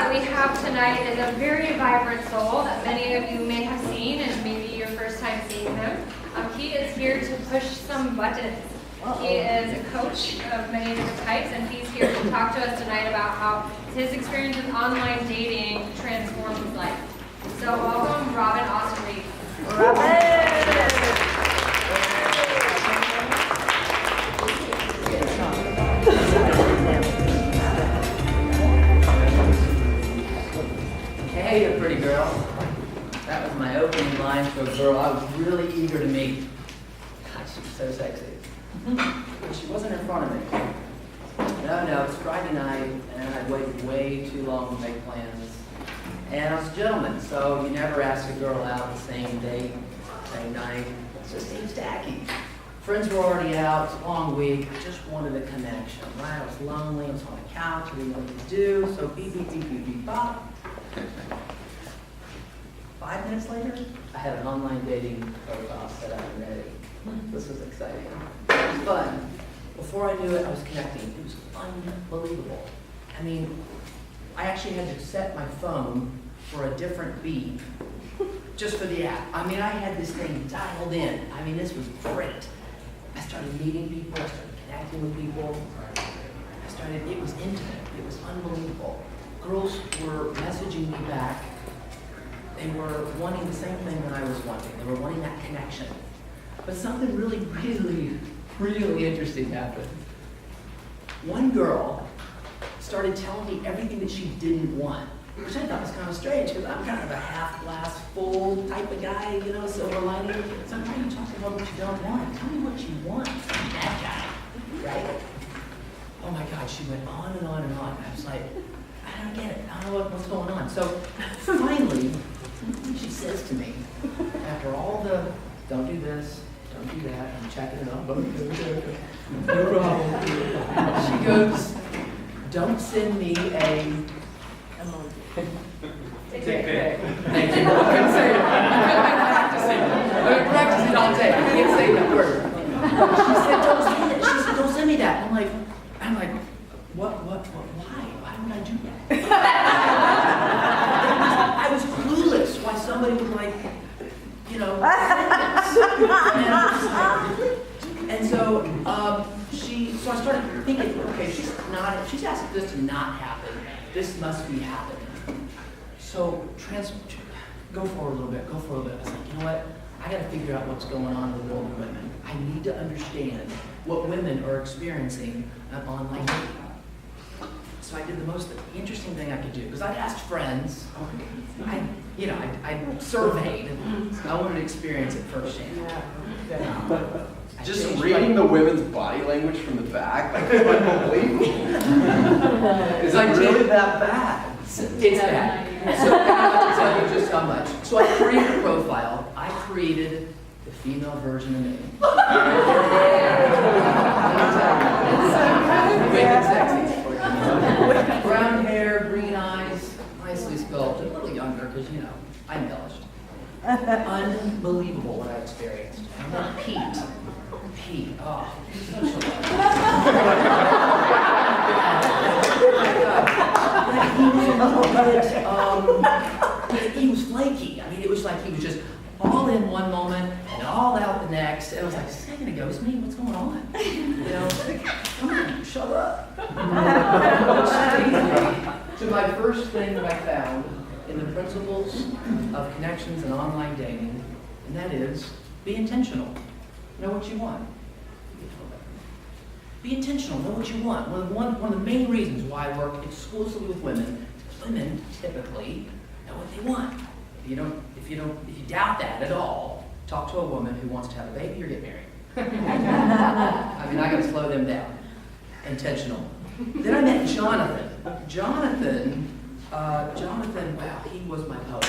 that we have tonight is a very vibrant soul that many of you may have seen and maybe your first time seeing him. He is here to push some buttons. He is a coach of many different types, and he's here to talk to us tonight about how his experience with online dating transformed his life. So welcome, Robin Austin Reed. Hey, you pretty girl. That was my opening line to a girl I was really eager to meet. God, she was so sexy. But she wasn't in front of me. No, it was Friday night, and I'd waited way too long to make plans. And I was a gentleman, so you never ask a girl out the same date, same night. It just seems tacky. Friends were already out, it's a long week, I just wanted a connection, right? I was lonely, I was on the couch, I didn't know what to do, so beep, beep, beep, beep, beep, bop. 5 minutes later, I had an online dating profile set up and ready. This was exciting. It was fun. Before I knew it, I was connecting. It was unbelievable. I mean, I actually had to set my phone for a different beat just for the app. I mean, I had this thing dialed in. I mean, this was great. I started meeting people, I started connecting with people. It was intimate, it was unbelievable. Girls were messaging me back. They were wanting the same thing that I was wanting. They were wanting that connection. But something really, really, really interesting happened. One girl started telling me everything that she didn't want, which I thought was kind of strange because I'm kind of a half glass full type of guy, you know, silver lining. So I'm trying to talk about what you don't want. Tell me what you want from that guy, right? Oh my God, she went on and on and on. I was like, I don't get it. I don't know what's going on. So finally, she says to me, after all the, don't do this, don't do that, I'm checking it out, no problem. She goes, don't send me a dick pic. Thank you. I couldn't say it. I practicing. I've been practicing all day. I can't say that word. She said, don't send it. She said, don't send me that. I'm like, what, why? Why would I do that? I was clueless why somebody would like, you know, and so so I started thinking, okay, she's asked this to not happen. This must be happening. So go forward a little bit. I was like, you know what? I got to figure out what's going on in the world of women. I need to understand what women are experiencing online dating. So I did the most interesting thing I could do, because I'd asked friends, I surveyed, I wanted to experience it firsthand. Just reading the women's body language from the back, like, it's unbelievable. Is it really that bad? It's bad. So I have to tell you just how much. So I created a profile. I created the female version of me. Wicked sexy. Brown hair, green eyes, nicely sculpted, a little younger because, you know, I embellished. Unbelievable what I experienced. And then Pete, oh, he's such a he was flaky. I mean, it was like he was just all in one moment and all out the next. And I was like, a second ago, it's me, what's going on? You know, come on, shut up. So my first thing that I found in the principles of connections and online dating, and that is, be intentional. Know what you want. Be intentional, know what you want. One of the main reasons why I work exclusively with women is women typically know what they want. If you doubt that at all, talk to a woman who wants to have a baby or get married. I mean, I got to slow them down. Intentional. Then I met Jonathan. Jonathan, wow, he was my poet.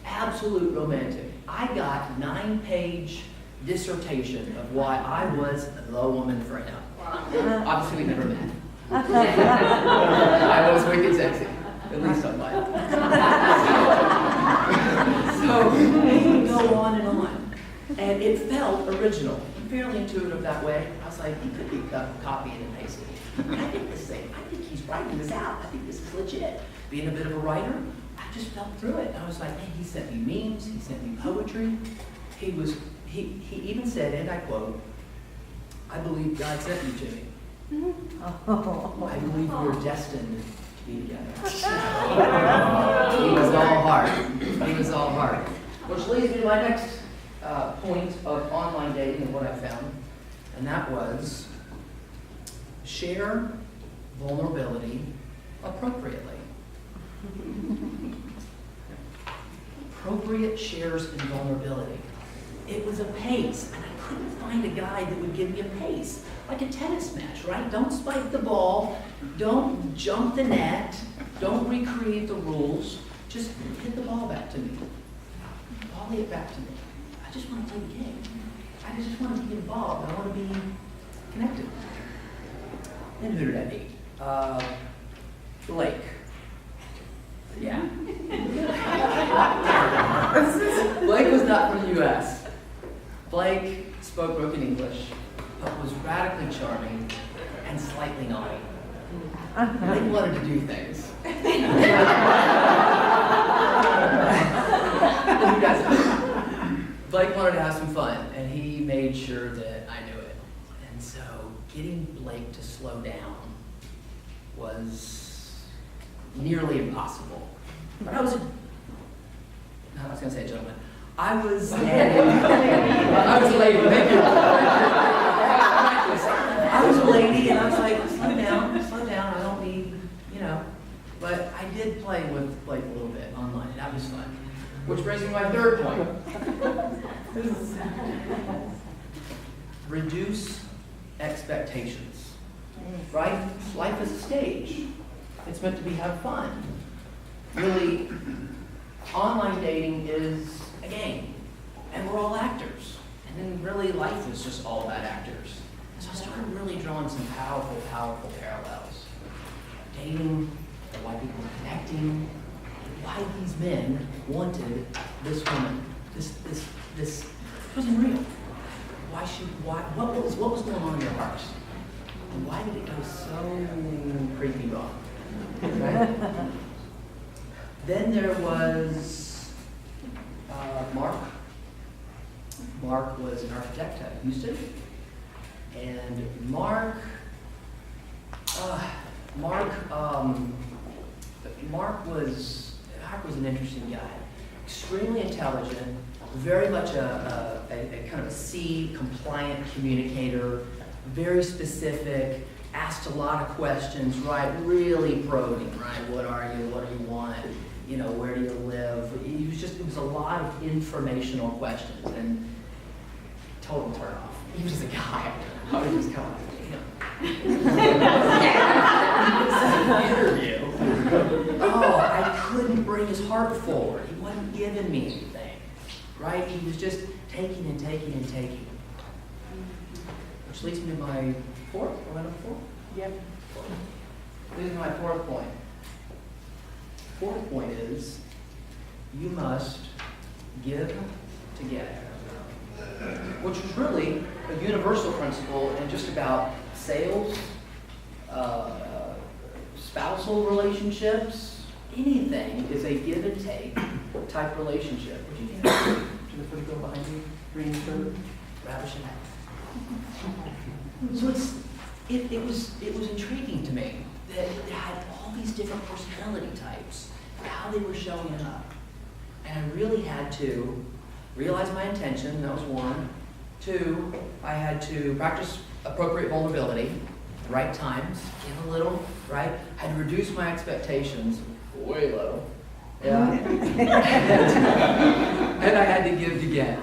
Absolute romantic. I got 9-page dissertation of why I was the woman for him. Obviously, we never met. I was wicked sexy, at least on mine. So we would go on and on, and it felt original, fairly intuitive that way. I was like, he could be copying and pasting. I think he's writing this out. I think this is legit. being a bit of a writer, I just felt through it. I was like, man, he sent me memes, he sent me poetry. He even said, and I quote, "I believe God sent you to me. I believe we were destined to be together." He was all heart. He was all heart. Which leads me to my next point of online dating and what I found, and that was share vulnerability appropriately. Appropriate shares and vulnerability. It was a pace, and I couldn't find a guy that would give me a pace. Like a tennis match, right? Don't spike the ball, don't jump the net, don't recreate the rules, just hit the ball back to me. Volley it back to me. I just want to play the game. I just want to be involved. I want to be connected. Then who did I meet? Blake. Yeah. Blake was not from the U.S. Blake spoke broken English, but was radically charming and slightly naughty. Blake wanted to do things. Blake wanted to have some fun, and he made sure that I knew it. And so getting Blake to slow down was nearly impossible. But I was going to say a gentleman. I was a lady. Thank you. I was a lady, and I was like, slow down. I don't need, But I did play with Blake a little bit online, and that was fun. Which brings me to my third point. Reduce expectations. Right? Life is a stage. It's meant to be have fun. Really, online dating is a game, and we're all actors. And then really life is just all about actors. So I started really drawing some powerful parallels. Dating, why people are connecting, and why these men wanted this woman. This wasn't real. What was going on in their hearts? And why did it go so creepy wrong? Right? Then there was Mark. Mark was an architect at Houston. And Mark was an interesting guy. Extremely intelligent, very much a kind of a C compliant communicator, very specific, asked a lot of questions, right? Really probing, right? What are you? What do you want? Where do you live? It was a lot of informational questions, and total turn off. He was just a guy. I was just kind of interview. Oh, I couldn't bring his heart forward. He wasn't giving me anything, right? He was just taking and taking and taking. Which leads me to my fourth. Are we on four? Yep. Leads me to my fourth point. Fourth point is, you must give to get. Which is really a universal principle in just about sales, spousal relationships, anything is a give and take type relationship. What do you think? To the first girl behind you, green shirt, ravishing. So it was intriguing to me that it had all these different personality types, how they were showing up, and I really had to realize my intention. That was one. Two, I had to practice appropriate vulnerability, the right times, give a little, right? I had to reduce my expectations way low. Yeah. And I had to give to get.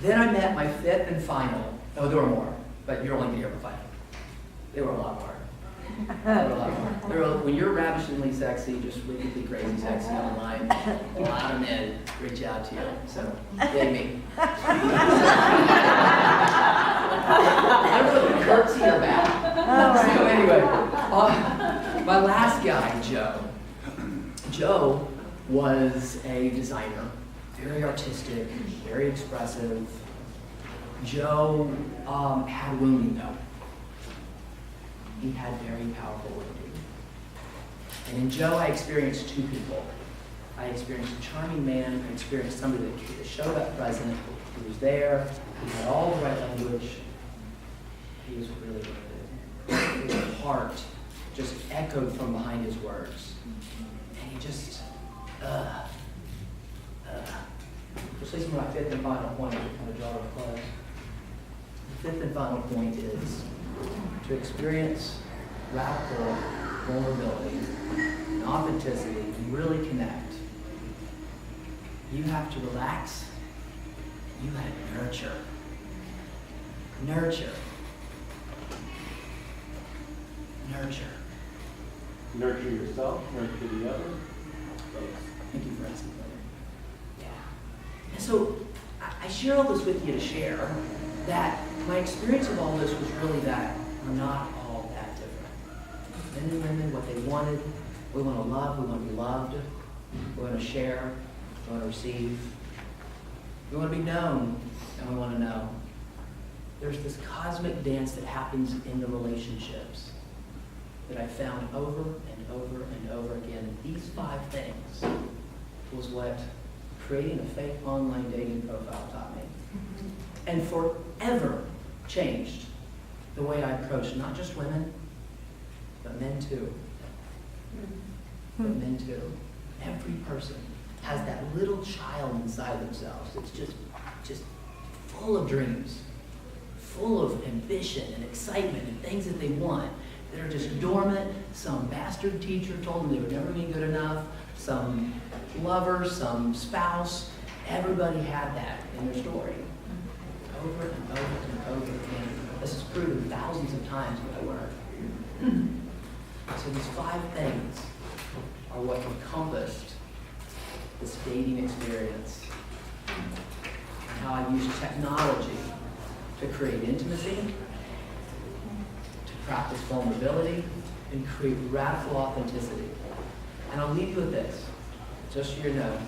Then I met my fifth and final. Oh, there were more, but you're only going to hear about 5. There were a lot more. When you're ravishingly sexy, just wickedly crazy sexy online, a lot of men reach out to you. So, dig me. I don't know if curtsy or back. So anyway, my last guy, Joe. Joe was a designer, very artistic, very expressive. Joe had wounding though. He had very powerful wounding. And in Joe, I experienced two people. I experienced a charming man. I experienced somebody that showed up present, who was there, who had all the right language. He was really, really good. His heart just echoed from behind his words. And he just, Which leads me to my fifth and final point, kind of draw to a close. The fifth and final point is to experience radical vulnerability and authenticity and really connect. You have to relax. You got to nurture. Nurture. Nurture. Nurture yourself, nurture the other. Thank you for asking, brother. Yeah. And so I share all this with you to share that my experience of all this was really that we're not all that different. Men and women, what they wanted, we want to love, we want to be loved, we want to share, we want to receive, we want to be known, and we want to know. There's this cosmic dance that happens in the relationships that I found over and over and over again. These 5 things was what creating a fake online dating profile taught me. And forever changed the way I approach not just women, but men too. But men too. Every person has that little child inside themselves that's just full of dreams, full of ambition and excitement and things that they want that are just dormant. Some bastard teacher told them they would never be good enough. Some lover, some spouse. Everybody had that in their story. Over and over and over again. This is proven thousands of times in my work. So these 5 things are what encompassed this dating experience and how I use technology to create intimacy, to practice vulnerability, and create radical authenticity. And I'll leave you with this, just so you know.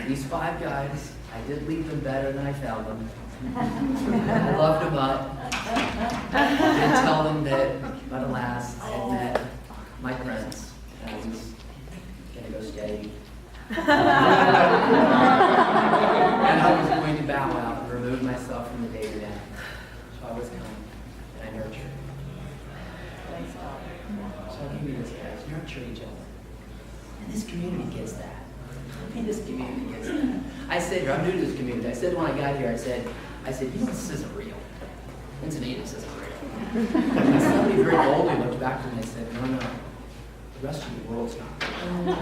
These 5 guys, I did leave them better than I found them. I loved them up. I did tell them that, but alas, I had met my friends, and I was going to go stay. And I was going to bow out and remove myself from the dating app. So I was kind, and I nurtured. Thanks, God. So I'll give you this, guys. Nurture each other. And this community gets that. I mean, this community gets that. I said, I'm new to this community. I said when I got here, I said, you know, this isn't real. Encinitas isn't real. And somebody very boldly looked back to me and said, no, the rest of the world's not real.